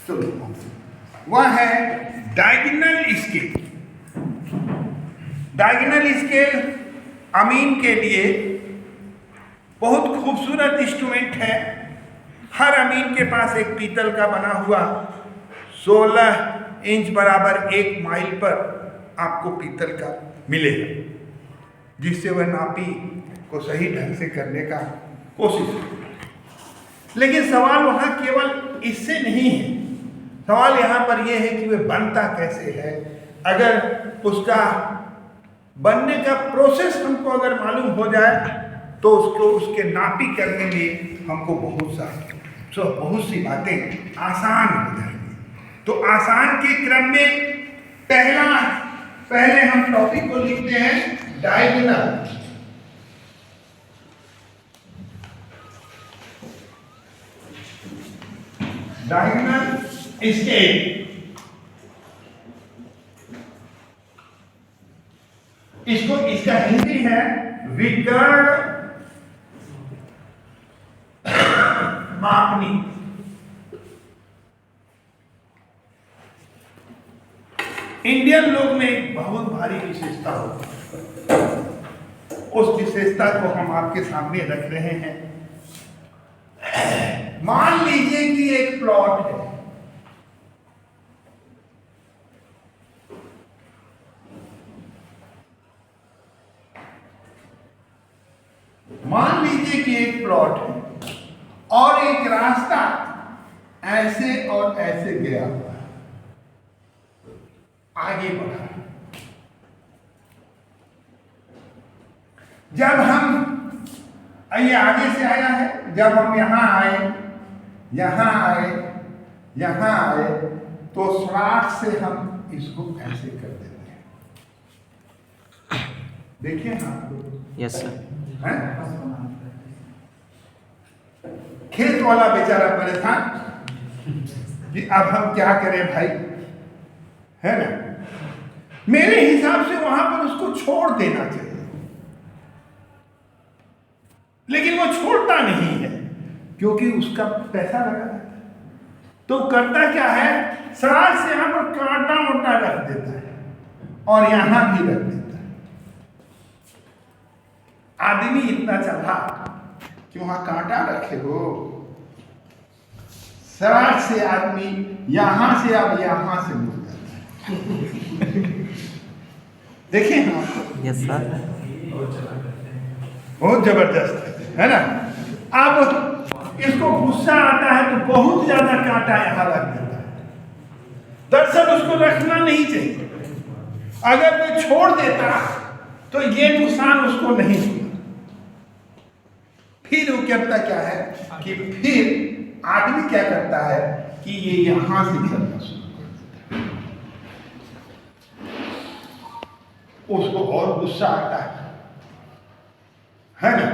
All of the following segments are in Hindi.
तो वह है डायगोनल स्केल। डायगोनल स्केल अमीन के लिए बहुत खूबसूरत इंस्ट्रूमेंट है। हर अमीन के पास एक पीतल का बना हुआ 16 इंच बराबर 1 माइल पर आपको पीतल का मिलेगा, जिससे वह नापी को सही ढंग से करने का कोशिश करे। लेकिन सवाल वहाँ केवल इससे नहीं है, सवाल यहाँ पर यह है कि वह बनता कैसे है। अगर उसका बनने का प्रोसेस हमको अगर मालूम हो जाए तो उसको उसके नापी करने में हमको बहुत सी बातें आसान हो जाएंगी। तो आसान के क्रम में पहले हम टॉपिक को लिखते हैं डायगोनल। डायगोनल स्केल, इसका हिंदी है विकर्ण मापनी। इंडियन लोग में एक बहुत भारी विशेषता होती है, उस विशेषता को हम आपके सामने रख रहे हैं। मान लीजिए कि एक प्लॉट है, मान लीजिए कि एक प्लॉट है और एक रास्ता ऐसे और ऐसे गया हुआ है, आगे बढ़ा। जब हम ये आगे से आया है, जब हम यहां आए, तो स्राख से हम इसको ऐसे कर देते हैं। देखिए ना आप लोग। Yes sir. खेत वाला बेचारा परेशान कि अब हम क्या करें भाई, है ना। मेरे हिसाब से वहां पर उसको छोड़ देना चाहिए, लेकिन वो छोड़ता नहीं है क्योंकि उसका पैसा लगा है। तो करता क्या है, सराज से यहां पर कांटा मोटा रख देता है और यहां भी रख देता है। आदमी इतना चला कि वहां कांटा रखे हो, सराज से आदमी यहां से अब यहां से मुड़ जाता है। देखिए ना। Yes sir. बहुत जबरदस्त है ना। अब इसको गुस्सा आता है तो बहुत ज्यादा कांटा यहां रख देता है। दरअसल उसको रखना नहीं चाहिए, अगर वो छोड़ देता तो ये नुकसान उसको नहीं हुआ। फिर वो करता क्या है कि फिर आदमी क्या करता है कि ये यहां से चलना शुरू कर देता है। उसको और गुस्सा आता है ना,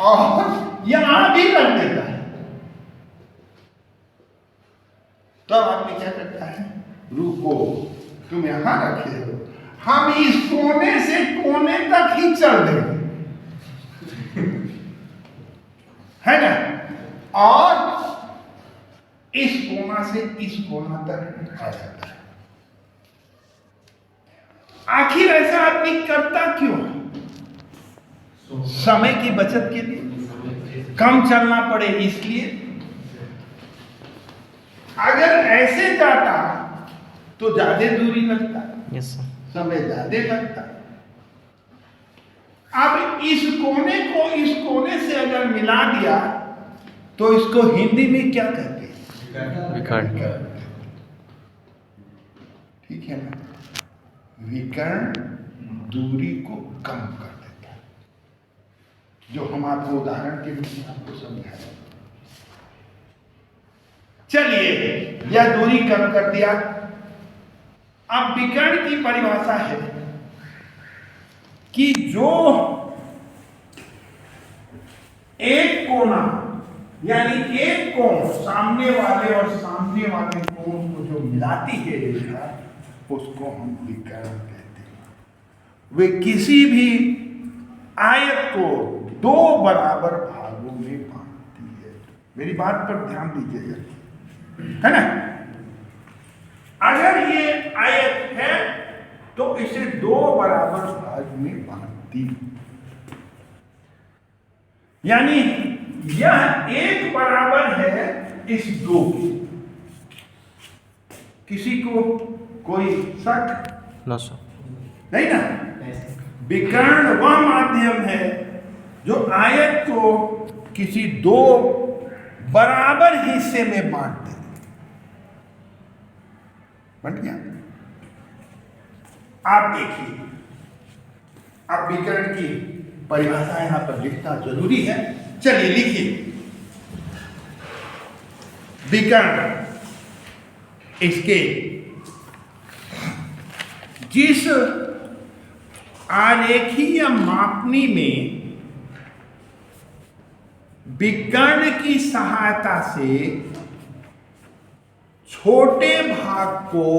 और यहां भी रख देता है। तब आदमी क्या करता है, रुको, तुम यहां रखे हो, हम इस कोने से कोने तक ही चल देंगे, है ना, और इस कोना से इस कोना तक आ जाता है। आखिर ऐसा आदमी करता क्यों? समय की बचत के लिए, कम चलना पड़े इसलिए। अगर ऐसे जाता तो ज्यादा दूरी लगता, यस सर। समय ज्यादा लगता। अब इस कोने को इस कोने से अगर मिला दिया तो इसको हिंदी में क्या कहते हैं, विकर्ण। ठीक है ना। विकर्ण दूरी को कम कर देता है, जो हम आपको उदाहरण के रूप में आपको समझाएं। चलिए, यह दूरी कम कर दिया। अब विकर्ण की परिभाषा है कि जो एक कोना यानी एक कोण सामने वाले और सामने वाले कोण को जो मिलाती है रेखा, उसको हम विकर्ण कहते हैं। वे किसी भी आयत को दो बराबर भागों में बांटती है। मेरी बात पर ध्यान दीजिएगा, है ना। इसे दो बराबर भाग में बांट दी, यानी यह एक बराबर है इस दो के। किसी को कोई शक न सर। नहीं ना? विकर्ण वह माध्यम है जो आयत को किसी दो बराबर हिस्से में बांट दे। बन गया? आप देखिए, अब विकर्ण की परिभाषा यहां पर लिखना जरूरी है। चलिए लिखिए। विकर्ण इसके जिस आलेखीय मापनी में विकर्ण की सहायता से छोटे भाग को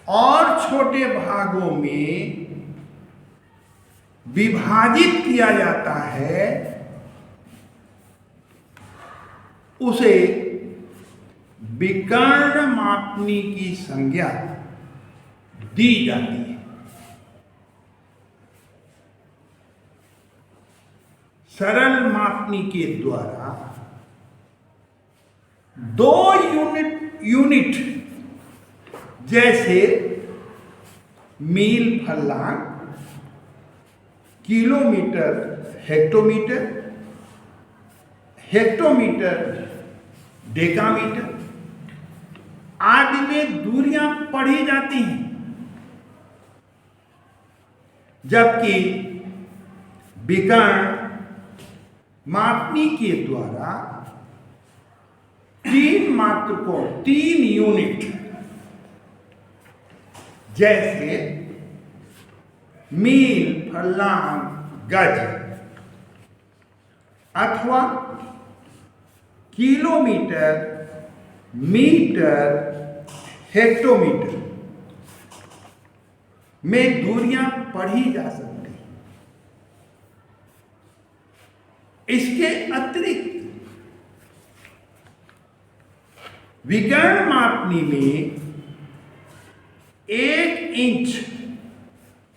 और छोटे भागों में विभाजित किया जाता है, उसे विकर्ण मापनी की संज्ञा दी जाती है। सरल मापनी के द्वारा दो यूनिट जैसे mile furlong, kilometre hectometre, hectometre decametre आदि में दूरियां पढ़ी जाती हैं, जबकि विकर्ण मापनी के द्वारा तीन मात्रकों, तीन यूनिट जैसे मील फर्लांग गज अथवा किलोमीटर मीटर हेक्टोमीटर में दूरियां पढ़ी जा सकती हैं। इसके अतिरिक्त विकर्ण मापनी में 1 इंच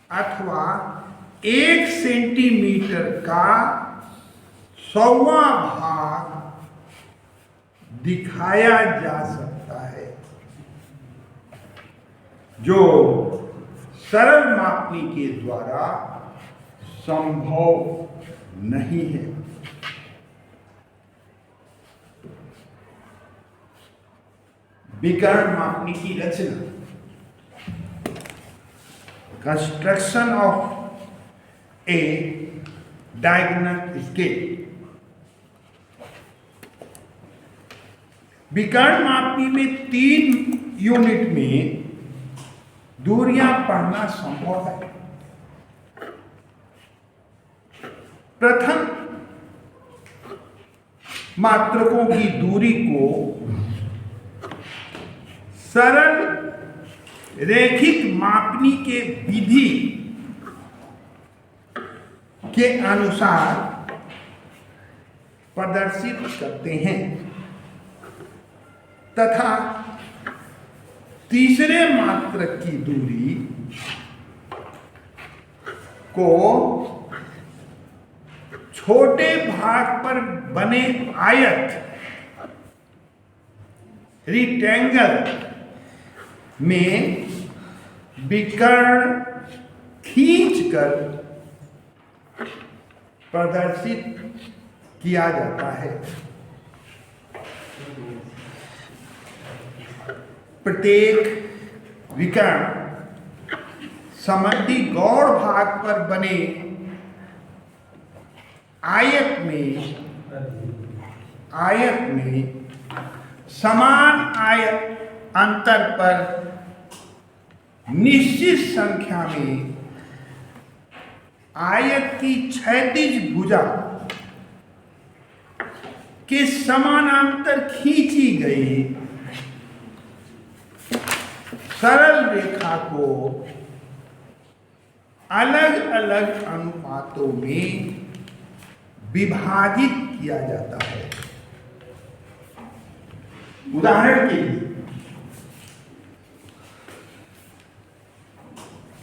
अथवा 1 सेंटीमीटर का 100वां भाग दिखाया जा सकता है, जो सरल मापनी के द्वारा संभव नहीं है। विकर्ण मापनी की रचना, construction of a diagonal scale. विकर्ण मापनी में 3 यूनिट में दूरियां पढ़ना संभव है। प्रथम मात्रकों की दूरी को सरल रैखिक मापनी के विधि के अनुसार प्रदर्शित करते हैं तथा तीसरे मात्रक की दूरी को छोटे भाग पर बने आयत रिक्टेंगल में विकर्ण खींचकर प्रदर्शित किया जाता है। प्रत्येक विकर्ण समद्वी गौड़ भाग पर बने आयत में समान आयत अंतर पर निश्चित संख्या में आयत की क्षैतिज भुजा के समानांतर खींची गई सरल रेखा को अलग अलग अनुपातों में विभाजित किया जाता है। उदाहरण के लिए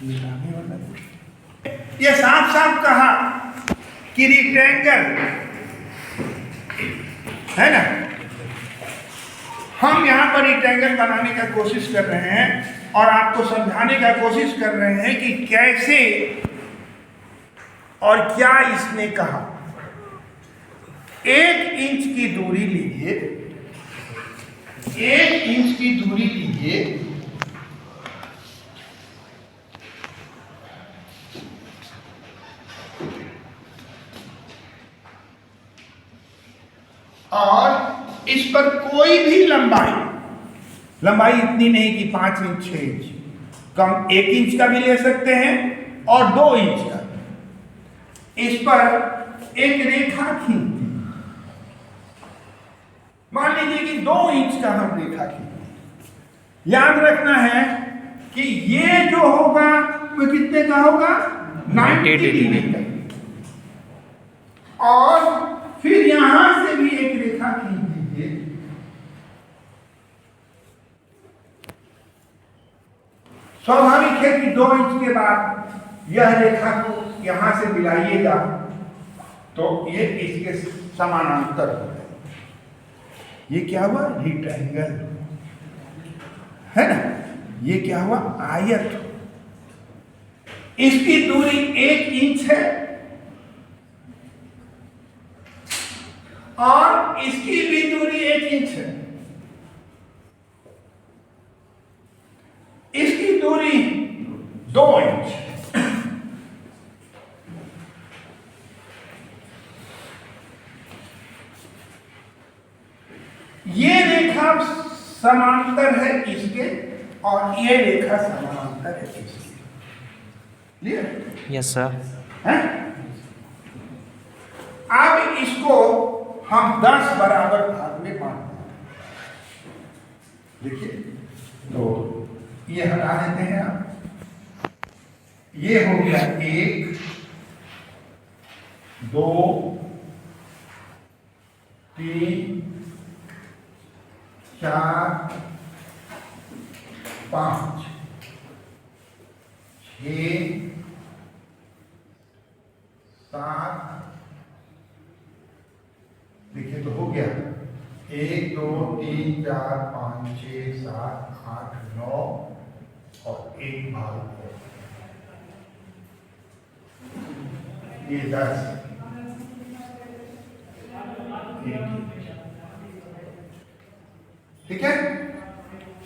मिलाने वाला ये साफ साफ कहा कि रेक्टेंगल है ना, हम यहां पर रेक्टेंगल बनाने का कोशिश कर रहे हैं और आपको समझाने का कोशिश कर रहे हैं कि कैसे और क्या इसने कहा। 1 इंच की दूरी लीजिए, 1 इंच की दूरी लीजिए और इस पर कोई भी लंबाई इतनी नहीं कि 5 इंच 6 इंच, कम 1 इंच का भी ले सकते हैं और 2 इंच का। इस पर एक रेखा खींचते, मान लीजिए कि 2 इंच का हम रेखा खींचते। याद रखना है कि ये जो होगा वो कितने का होगा, 90 डिग्री का। और फिर यहां से भी एक रेखा खींच दीजिए, स्वाभाविक है कि 2 इंच के बाद यह रेखा को यहां से मिलाइएगा तो ये इसके समानांतर हो जाएगा। ये क्या हुआ, रेक्टेंगल है ना। ये क्या हुआ, आयत। इसकी दूरी 1 इंच है और इसकी भी दूरी 1 इंच है। इसकी दूरी 2 इंच। ये रेखा समांतर है इसके और ये रेखा समांतर है इसके। क्लियर? Yes sir. अब इसको हम 10 बराबर भाग में बांट दें। देखिए, तो ये हटा देते हैं आप। ये हो गया 1 2 3 4 5 6 7। देखिए तो हो गया 1 2 3 4 5 6 7 8 9 और 1 भाग ये 10। ठीक है,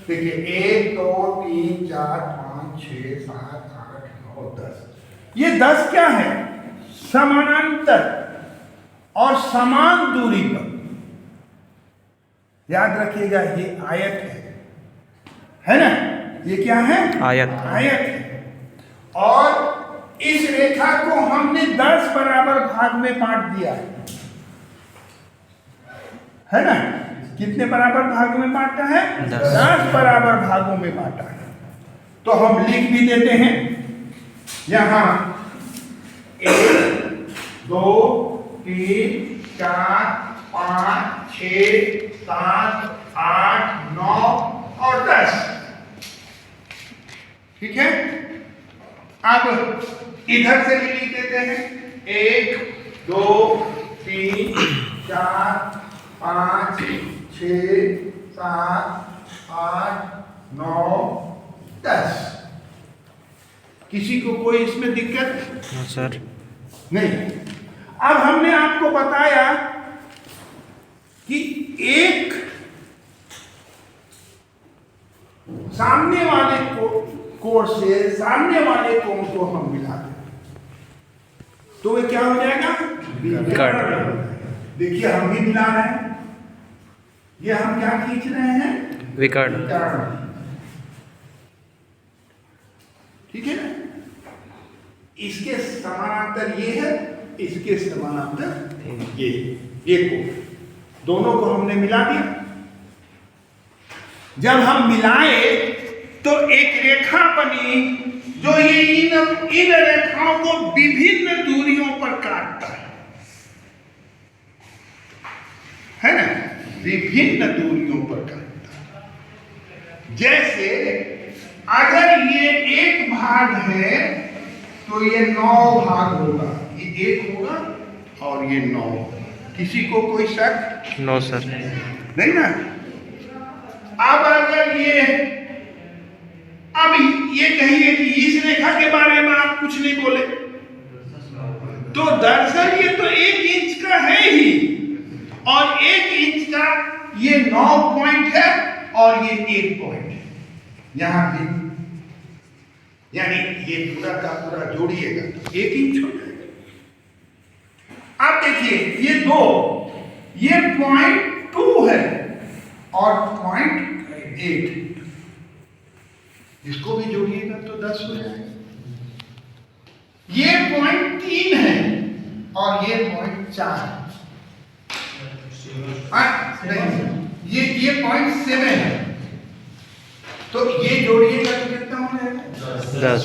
देखिए 1 2 3 4 5 6 7 8 9 10। ये 10 क्या है, समानांतर और समान दूरी पर। याद रखिएगा ये आयत है ना। ये क्या है, आयत है। और इस रेखा को हमने 10 बराबर भाग में बांट दिया है ना। कितने बराबर भाग में बांटा है, 10 बराबर भागों में बांटा है। तो हम लिख भी देते हैं यहां 1 2 3 4 5 6 7 8 9 और 10। ठीक है, अब इधर से भी लिख देते हैं 1 2 3 4 5 6 7 8 9 10। किसी को कोई इसमें दिक्कत सर नहीं। अब हमने आपको बताया कि एक सामने वाले कोण से सामने वाले कोण को हम मिला दें तो वे क्या हो जाएगा, विकर्ण। देखिए हम भी मिला रहे हैं, ये हम क्या खींच रहे हैं, विकर्ण। ठीक है ना। इसके समानांतर ये है, इसके समानांतर ये को दोनों को हमने मिला दिया। जब हम मिलाए तो एक रेखा बनी जो ये इन रेखाओं को विभिन्न दूरियों पर काटता है ना, विभिन्न दूरियों पर काटता है। जैसे अगर ये एक भाग है तो ये 9 भाग होगा, ये 1 होगा और ये 9। किसी को कोई शक? No sir. नहीं ना। अब अगर ये कहिए कि इस रेखा के बारे में आप कुछ नहीं बोले, तो दरअसल ये तो 1 इंच का है ही, और 1 इंच का ये 9 पॉइंट है और ये 1 पॉइंट है यहां भी, यानी ये पूरा का पूरा जोड़िएगा 1 इंच हो जाएगा। अब देखिए ये 2, ये 0.2 है और 0.8, इसको भी जोड़िएगा तो 10 हो जाएगा। ये 0.3 है और ये 0.4 है, ये 0.7 है, तो ये जोड़िएगा तो कितना हो जाएगा? 10।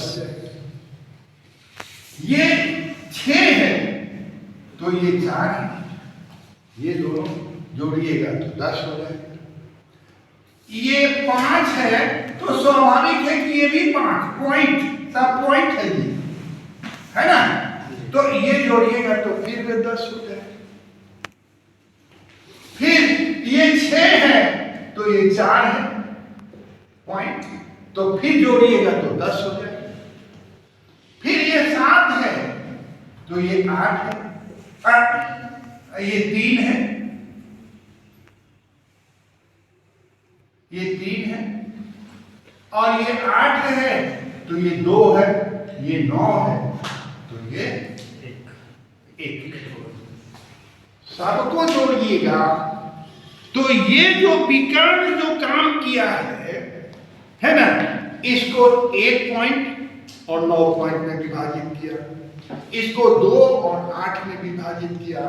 ये 6 है तो ये 4 है, ये दोनों जोड़िएगा तो 10 हो जाएगा। ये 5 है तो स्वाभाविक है कि ये भी 5 पॉइंट, सब पॉइंट है ये, है ना, तो ये जोड़िएगा तो फिर भी 10 हो जाएगा। फिर ये 6 है तो ये 4 है पॉइंट, तो फिर जोड़िएगा तो 10 हो जाएगा। फिर ये 7 है तो ये 8 है, ये 3 है, ये 3 है, और ये 8 है तो ये 2 है, ये 9 है तो ये 1। सबको जोड़िएगा तो ये जो विकर्ण जो काम किया है ना, इसको 1 पॉइंट और 9 पॉइंट में विभाजित किया, इसको 2 और 8 में विभाजित किया,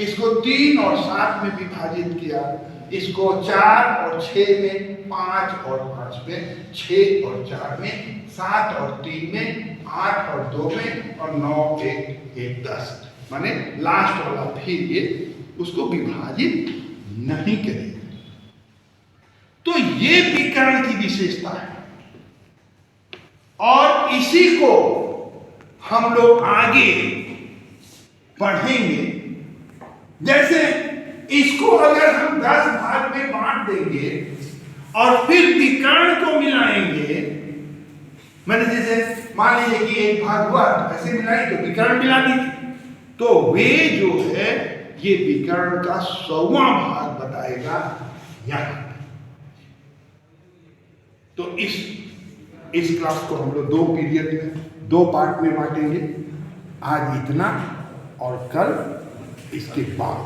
इसको 3 और 7 में विभाजित किया, इसको 4 और 6 में, 5 और 5 में, 6 और 4 में, 7 और 3 में, 8 और 2 में, और 9 1 10, माने लास्ट वाला फिर ये उसको विभाजित नहीं करेगा। तो ये विकर्ण की विशेषता है, और इसी को हम लोग आगे पढ़ेंगे। जैसे इसको अगर हम 10 भाग में बांट देंगे और फिर विकर्ण को मिलाएंगे, मैंने जैसे मान लीजिए कि 1 भाग हुआ तो ऐसे मिलाई तो विकर्ण मिला दीजिए, तो वे जो है ये विकर्ण का 100वां भाग बताएगा यहां। तो इस क्लास को हम लोग 2 पीरियड में 2 पार्ट में बांटेंगे। आज इतना और कल इसके बाद